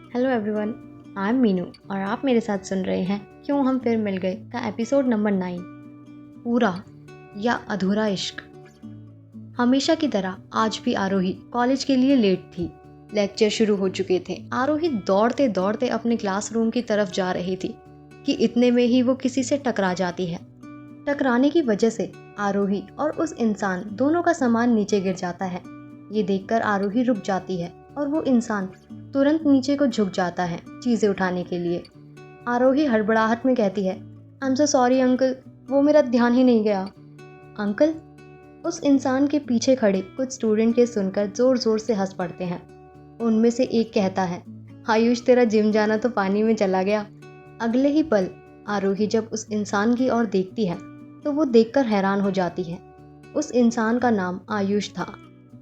Hello everyone, I am Meenu और आप मेरे साथ सुन रहे हैं क्यों हम फिर मिल गए का एपिसोड नंबर 9। पूरा या अधूरा इश्क। हमेशा की तरह आज भी आरोही कॉलेज के लिए लेट थी। लेक्चर शुरू हो चुके थे। आरोही दौड़ते दौड़ते अपने क्लासरूम की तरफ जा रही थी कि इतने में ही वो किसी से टकरा जाती है। टकराने की वजह से आरोही और उस इंसान दोनों का सामान नीचे गिर जाता है। ये देखकर आरोही रुक जाती है और वो इंसान तुरंत नीचे को झुक जाता है चीज़ें उठाने के लिए। आरोही हड़बड़ाहट में कहती है, I am so sorry uncle, वो मेरा ध्यान ही नहीं गया। अंकल? उस इंसान के पीछे खड़े कुछ स्टूडेंट ये सुनकर जोर जोर से हंस पड़ते हैं। उनमें से एक कहता है, आयुष तेरा जिम जाना तो पानी में चला गया। अगले ही पल आरोही जब उस इंसान की ओर देखती है तो वो देखकर हैरान हो जाती है। उस इंसान का नाम आयुष था।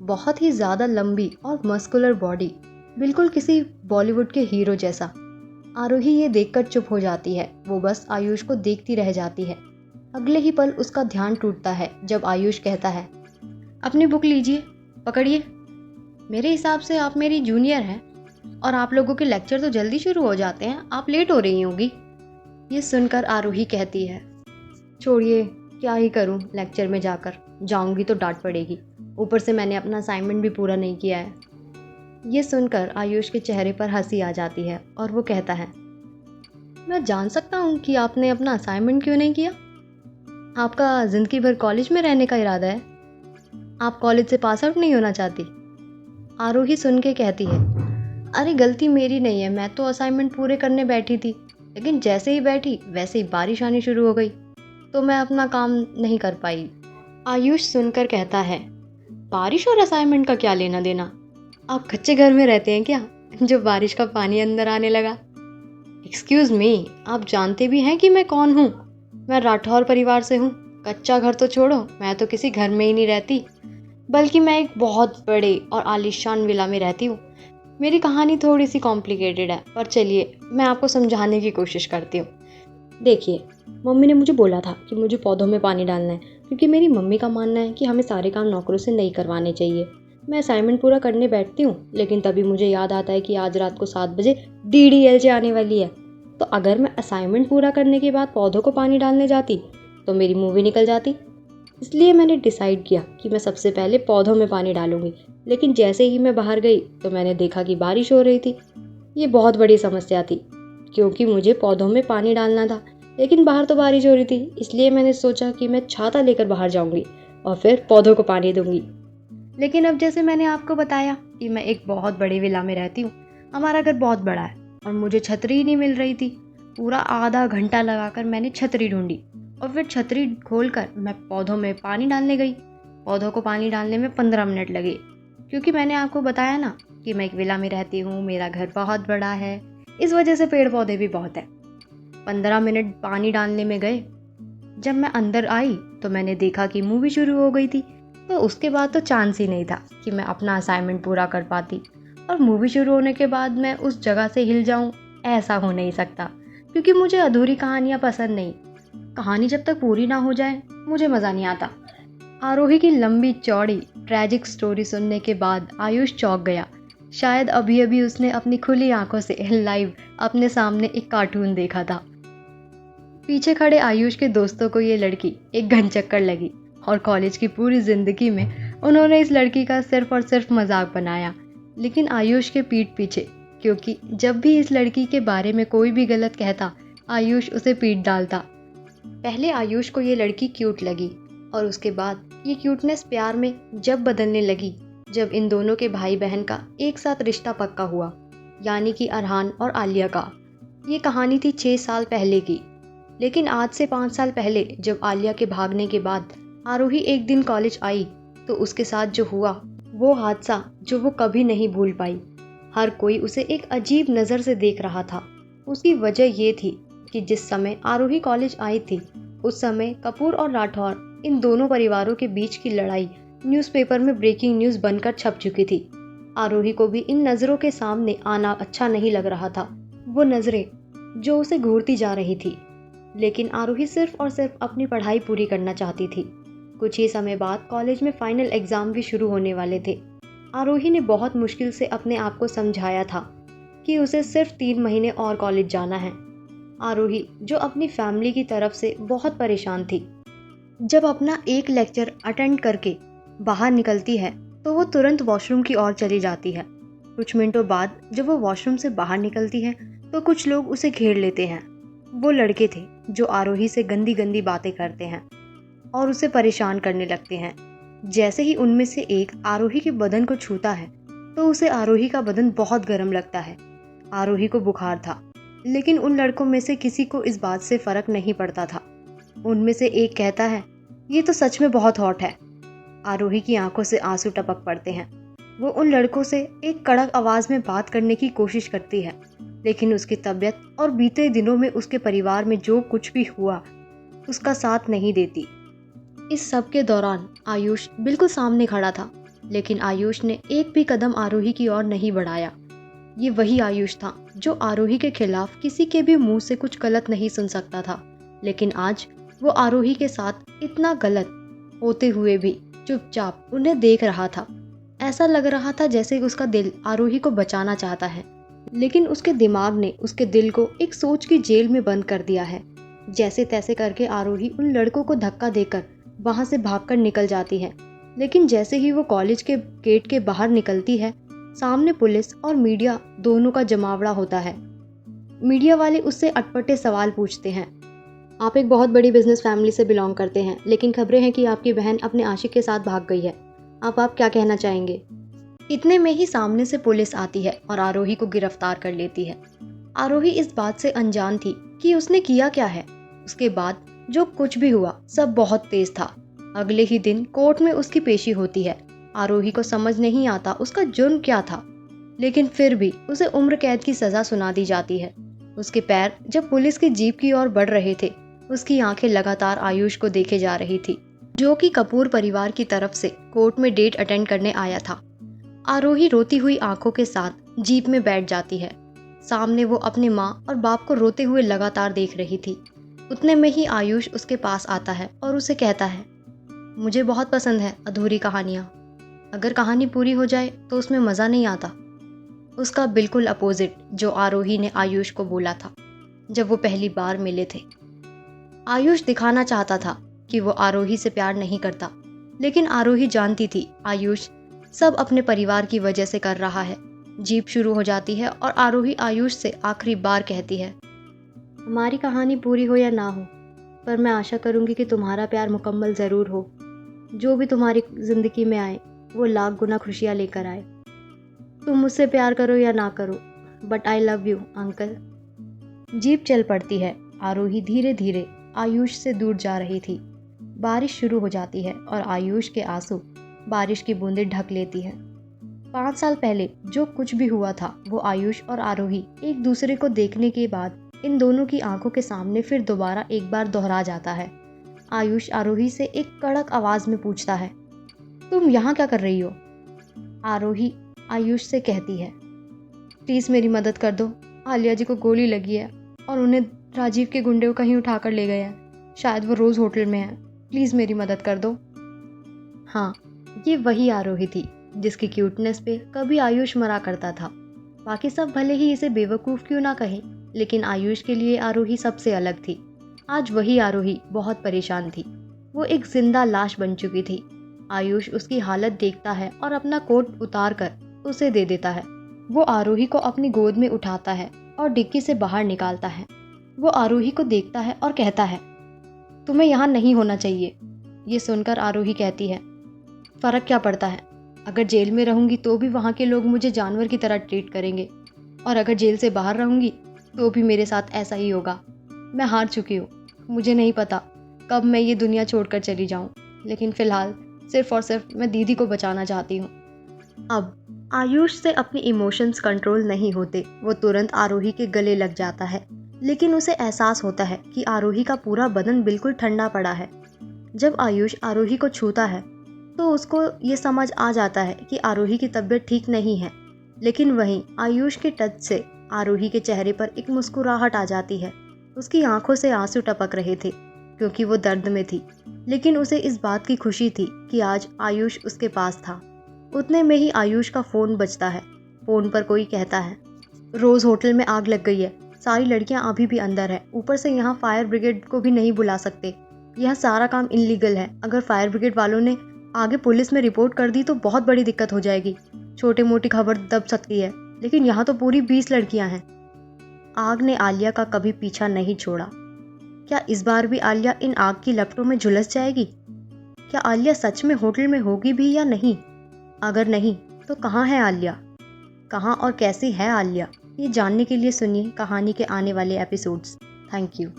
बहुत ही ज़्यादा लंबी और मस्कुलर बॉडी, बिल्कुल किसी बॉलीवुड के हीरो जैसा। आरोही ये देखकर चुप हो जाती है। वो बस आयुष को देखती रह जाती है। अगले ही पल उसका ध्यान टूटता है जब आयुष कहता है, अपनी बुक लीजिए, पकड़िए। मेरे हिसाब से आप मेरी जूनियर हैं और आप लोगों के लेक्चर तो जल्दी शुरू हो जाते हैं, आप लेट हो रही होंगी। ये सुनकर आरोही कहती है, छोड़िए, क्या ही करूं, लेक्चर में जाकर जाऊंगी तो डांट पड़ेगी। ऊपर से मैंने अपना असाइनमेंट भी पूरा नहीं किया है। ये सुनकर आयुष के चेहरे पर हंसी आ जाती है और वो कहता है, मैं जान सकता हूँ कि आपने अपना असाइनमेंट क्यों नहीं किया? आपका ज़िंदगी भर कॉलेज में रहने का इरादा है? आप कॉलेज से पास आउट नहीं होना चाहती? आरोही सुन के कहती है, अरे गलती मेरी नहीं है, मैं तो असाइनमेंट पूरे करने बैठी थी, लेकिन जैसे ही बैठी वैसे ही बारिश आनी शुरू हो गई तो मैं अपना काम नहीं कर पाई। आयुष सुनकर कहता है, बारिश और असाइनमेंट का क्या लेना देना? आप कच्चे घर में रहते हैं क्या जो बारिश का पानी अंदर आने लगा? एक्सक्यूज मी, आप जानते भी हैं कि मैं कौन हूँ? मैं राठौर परिवार से हूँ। कच्चा घर तो छोड़ो, मैं तो किसी घर में ही नहीं रहती, बल्कि मैं एक बहुत बड़े और आलीशान विला में रहती हूँ। मेरी कहानी थोड़ी सी कॉम्प्लिकेटेड है, पर चलिए मैं आपको समझाने की कोशिश करती हूँ। देखिए, मम्मी ने मुझे बोला था कि मुझे पौधों में पानी डालना है, क्योंकि मेरी मम्मी का मानना है कि हमें सारे काम नौकरों से नहीं करवाने चाहिए। मैं असाइनमेंट पूरा करने बैठती हूँ, लेकिन तभी मुझे याद आता है कि आज रात को 7 बजे DDLJ आने वाली है। तो अगर मैं असाइनमेंट पूरा करने के बाद पौधों को पानी डालने जाती तो मेरी मूवी निकल जाती। इसलिए मैंने डिसाइड किया कि मैं सबसे पहले पौधों में पानी डालूंगी। लेकिन जैसे ही मैं बाहर गई तो मैंने देखा कि बारिश हो रही थी। ये बहुत बड़ी समस्या थी, क्योंकि मुझे पौधों में पानी डालना था, लेकिन बाहर तो बारिश हो रही थी। इसलिए मैंने सोचा कि मैं छाता लेकर बाहर जाऊंगी और फिर पौधों को पानी दूंगी। लेकिन अब जैसे मैंने आपको बताया कि मैं एक बहुत बड़ी विला में रहती हूँ, हमारा घर बहुत बड़ा है और मुझे छतरी ही नहीं मिल रही थी। पूरा आधा घंटा लगाकर मैंने छतरी ढूंढी और फिर छतरी खोलकर मैं पौधों में पानी डालने गई। पौधों को पानी डालने में 15 मिनट लगे, क्योंकि मैंने आपको बताया ना कि मैं एक विला में रहती हूँ, मेरा घर बहुत बड़ा है, इस वजह से पेड़ पौधे भी बहुत है। 15 मिनट पानी डालने में गए। जब मैं अंदर आई तो मैंने देखा कि मूवी शुरू हो गई थी। तो उसके बाद तो चांस ही नहीं था कि मैं अपना असाइनमेंट पूरा कर पाती। और मूवी शुरू होने के बाद मैं उस जगह से हिल जाऊं, ऐसा हो नहीं सकता, क्योंकि मुझे अधूरी कहानियां पसंद नहीं। कहानी जब तक पूरी ना हो जाए मुझे मज़ा नहीं आता। आरोही की लंबी चौड़ी ट्रैजिक स्टोरी सुनने के बाद आयुष चौंक गया। शायद अभी अभी उसने अपनी खुली आंखों से लाइव अपने सामने एक कार्टून देखा था। पीछे खड़े आयुष के दोस्तों को ये लड़की एक घनचक्कर लगी और कॉलेज की पूरी जिंदगी में उन्होंने इस लड़की का सिर्फ और सिर्फ मजाक बनाया, लेकिन आयुष के पीठ पीछे, क्योंकि जब भी इस लड़की के बारे में कोई भी गलत कहता आयुष उसे पीट डालता। पहले आयुष को ये लड़की क्यूट लगी और उसके बाद ये क्यूटनेस प्यार में जब बदलने लगी, जब इन दोनों के भाई बहन का एक साथ रिश्ता पक्का हुआ, यानी कि अरहान और आलिया का। ये कहानी थी 6 साल पहले की। लेकिन आज से 5 साल पहले जब आलिया के भागने के बाद आरोही एक दिन कॉलेज आई तो उसके साथ जो हुआ वो हादसा जो वो कभी नहीं भूल पाई। हर कोई उसे एक अजीब नज़र से देख रहा था। उसकी वजह ये थी कि जिस समय आरोही कॉलेज आई थी उस समय कपूर और राठौर, इन दोनों परिवारों के बीच की लड़ाई न्यूज़पेपर में ब्रेकिंग न्यूज़ बनकर छप चुकी थी। आरोही को भी इन नज़रों के सामने आना अच्छा नहीं लग रहा था। वो नज़रें जो उसे घूरती जा रही थी। लेकिन आरोही सिर्फ और सिर्फ अपनी पढ़ाई पूरी करना चाहती थी। कुछ ही समय बाद कॉलेज में फाइनल एग्जाम भी शुरू होने वाले थे। आरोही ने बहुत मुश्किल से अपने आप को समझाया था कि उसे सिर्फ 3 महीने और कॉलेज जाना है। आरोही, जो अपनी फैमिली की तरफ से बहुत परेशान थी, जब अपना एक लेक्चर अटेंड करके बाहर निकलती है तो वो तुरंत वॉशरूम की ओर चली जाती है। कुछ मिनटों बाद जब वो वॉशरूम से बाहर निकलती है तो कुछ लोग उसे घेर लेते हैं। वो लड़के थे जो आरोही से गंदी गंदी बातें करते हैं और उसे परेशान करने लगते हैं। जैसे ही उनमें से एक आरोही के बदन को छूता है तो उसे आरोही का बदन बहुत गर्म लगता है। आरोही को बुखार था, लेकिन उन लड़कों में से किसी को इस बात से फर्क नहीं पड़ता था। उनमें से एक कहता है, ये तो सच में बहुत हॉट है। आरोही की आंखों से आंसू टपक पड़ते हैं। वो उन लड़कों से एक कड़क आवाज में बात करने की कोशिश करती है, लेकिन उसकी तबीयत और बीते दिनों में उसके परिवार में जो कुछ भी हुआ उसका साथ नहीं देती। इस सब के दौरान आयुष बिल्कुल सामने खड़ा था, लेकिन आयुष ने एक भी कदम आरोही की ओर नहीं बढ़ाया। ये वही आयुष था जो आरोही के खिलाफ किसी के भी मुंह से कुछ गलत नहीं सुन सकता था, लेकिन आज वो आरोही के साथ इतना गलत होते हुए भी चुपचाप उन्हें देख रहा था। ऐसा लग रहा था जैसे उसका दिल आरोही को बचाना चाहता है, लेकिन उसके दिमाग ने उसके दिल को एक सोच की जेल में बंद कर दिया है। जैसे तैसे करके आरोही उन लड़कों को धक्का देकर वहां से भागकर निकल जाती है, लेकिन जैसे ही वो कॉलेज के गेट के बाहर निकलती है, सामने पुलिस और मीडिया दोनों का जमावड़ा होता है। मीडिया वाले उससे अटपटे सवाल पूछते हैं। आप एक बहुत बड़ी बिजनेस फैमिली से बिलोंग करते हैं, लेकिन खबरें हैं कि आपकी बहन अपने आशिक के साथ भाग गई है। अब आप क्या कहना चाहेंगे? इतने में ही सामने से पुलिस आती है और आरोही को गिरफ्तार कर लेती है। आरोही इस बात से अनजान थी कि उसने किया क्या है। उसके बाद जो कुछ भी हुआ सब बहुत तेज था। अगले ही दिन कोर्ट में उसकी पेशी होती है। आरोही को समझ नहीं आता उसका जुर्म क्या था, लेकिन फिर भी उसे उम्र कैद की सजा सुना दी जाती है। उसके पैर जब पुलिस की जीप की ओर बढ़ रहे थे, उसकी आंखें लगातार आयुष को देखे जा रही थी, जो कि कपूर परिवार की तरफ से कोर्ट में डेट अटेंड करने आया था। आरोही रोती हुई आंखों के साथ जीप में बैठ जाती है। सामने वो अपने माँ और बाप को रोते हुए लगातार देख रही थी। उतने में ही आयुष उसके पास आता है और उसे कहता है, मुझे बहुत पसंद है अधूरी कहानियाँ। अगर कहानी पूरी हो जाए तो उसमें मज़ा नहीं आता। उसका बिल्कुल अपोजिट जो आरोही ने आयुष को बोला था जब वो पहली बार मिले थे। आयुष दिखाना चाहता था कि वो आरोही से प्यार नहीं करता, लेकिन आरोही जानती थी आयुष सब अपने परिवार की वजह से कर रहा है। जीप शुरू हो जाती है और आरोही आयुष से आखिरी बार कहती है, हमारी कहानी पूरी हो या ना हो, पर मैं आशा करूंगी कि तुम्हारा प्यार मुकम्मल ज़रूर हो। जो भी तुम्हारी ज़िंदगी में आए वो लाख गुना खुशियाँ लेकर आए। तुम मुझसे प्यार करो या ना करो, but I love you uncle. Jeep चल पड़ती है। आरोही धीरे धीरे आयुष से दूर जा रही थी। बारिश शुरू हो जाती है और आयुष के आंसू बारिश की बूंदें ढक लेती है। 5 साल पहले जो कुछ भी हुआ था वो आयुष और आरोही एक दूसरे को देखने के बाद इन दोनों की आंखों के सामने फिर दोबारा एक बार दोहरा जाता है। आयुष आरोही से एक कड़क आवाज में पूछता है, तुम यहाँ क्या कर रही हो? आरोही आयुष से कहती है, प्लीज़ मेरी मदद कर दो। आलिया जी को गोली लगी है और उन्हें राजीव के गुंडे कहीं उठा कर ले गए हैं। शायद वो रोज़ होटल में है। प्लीज़ मेरी मदद कर दो। हाँ, ये वही आरोही थी जिसकी क्यूटनेस पे कभी आयुष मरा करता था। बाकी सब भले ही इसे बेवकूफ़ क्यों ना कहें, लेकिन आयुष के लिए आरोही सबसे अलग थी। आज वही आरोही बहुत परेशान थी। वो एक जिंदा लाश बन चुकी थी। आयुष उसकी हालत देखता है और अपना कोट उतार कर उसे दे देता है। वो आरोही को अपनी गोद में उठाता है और डिक्की से बाहर निकालता है। वो आरोही को देखता है और कहता है, तुम्हें यहाँ नहीं होना चाहिए। ये सुनकर आरोही कहती है, फ़र्क क्या पड़ता है? अगर जेल में रहूँगी तो भी वहाँ के लोग मुझे जानवर की तरह ट्रीट करेंगे, और अगर जेल से बाहर रहूँगी तो भी मेरे साथ ऐसा ही होगा। मैं हार चुकी हूँ। मुझे नहीं पता कब मैं ये दुनिया छोड़कर चली जाऊँ, लेकिन फ़िलहाल सिर्फ़ और सिर्फ मैं दीदी को बचाना चाहती हूँ। अब आयुष से अपने इमोशंस कंट्रोल नहीं होते। वो तुरंत आरोही के गले लग जाता है, लेकिन उसे एहसास होता है कि आरोही का पूरा बदन बिल्कुल ठंडा पड़ा है। जब आयुष आरोही को छूता है तो उसको ये समझ आ जाता है कि आरोही की तबीयत ठीक नहीं है, लेकिन वहीं आयुष के टच से आरोही के चेहरे पर एक मुस्कुराहट आ जाती है। उसकी आंखों से आंसू टपक रहे थे क्योंकि वो दर्द में थी, लेकिन उसे इस बात की खुशी थी कि आज आयुष उसके पास था। उतने में ही आयुष का फ़ोन बजता है। फ़ोन पर कोई कहता है, रोज़ होटल में आग लग गई है, सारी लड़कियां अभी भी अंदर है, ऊपर से यहाँ फायर ब्रिगेड को भी नहीं बुला सकते। यह सारा काम इनलीगल है। अगर फायर ब्रिगेड वालों ने आगे पुलिस में रिपोर्ट कर दी तो बहुत बड़ी दिक्कत हो जाएगी। छोटी मोटी खबर दब सकती है, लेकिन यहाँ तो पूरी 20 लड़कियां हैं। आग ने आलिया का कभी पीछा नहीं छोड़ा। क्या इस बार भी आलिया इन आग की लपटों में झुलस जाएगी? क्या आलिया सच में होटल में होगी भी या नहीं? अगर नहीं तो कहाँ है आलिया? कहाँ और कैसी है आलिया? ये जानने के लिए सुनिए कहानी के आने वाले एपिसोड्स। Thank you.